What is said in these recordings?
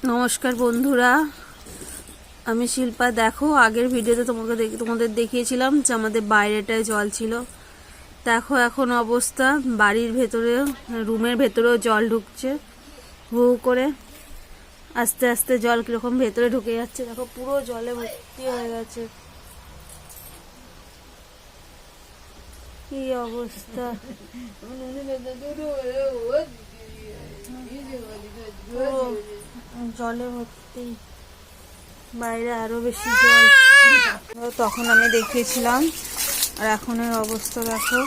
নমস্কার বন্ধুরা, আমি শিল্পা। দেখো, আগের ভিডিওতে তোমাদের দেখিয়েছিলাম যে আমাদের বাইরেটায় জল ছিল। দেখো এখন অবস্থা, বাড়ির ভেতরে, রুমের ভেতরেও জল ঢুকছে হু করে। আস্তে আস্তে জল কিরকম ভেতরে ঢুকে যাচ্ছে, দেখো পুরো জলে ভর্তি হয়ে গেছে। কি অবস্থা, জলে ভর্তি, বাইরে আরো বেশি জল। তখন আমি দেখিয়েছিলাম, আর এখনের অবস্থা দেখো।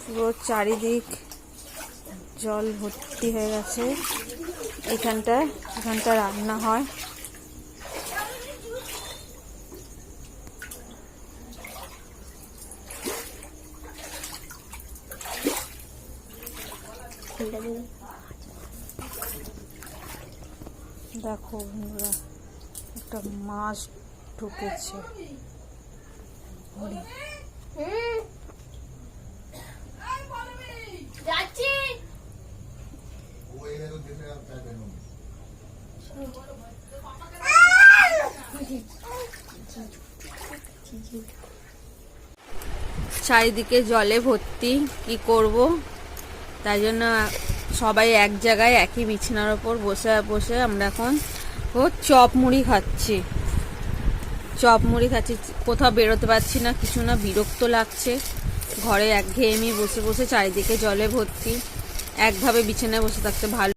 পুরো চারিদিক জল ভর্তি হয়ে গেছে। এখানটা রান্না হয়। দেখো বন্ধুরা, একটা মাছ ঢুকেছে। চারিদিকে জলে ভর্তি, কি করব? তাই জন্য সবাই এক জায়গায় একই বিছানার ওপর বসে বসে আমরা এখন চপ মুড়ি খাচ্ছি। কোথাও বেরোতে পারছি না, কিছু না, বিরক্ত লাগছে। ঘরে একঘেয়েমি বসে বসে, চারিদিকে জলে ভর্তি, একভাবে বিছানায় বসে থাকতে ভালো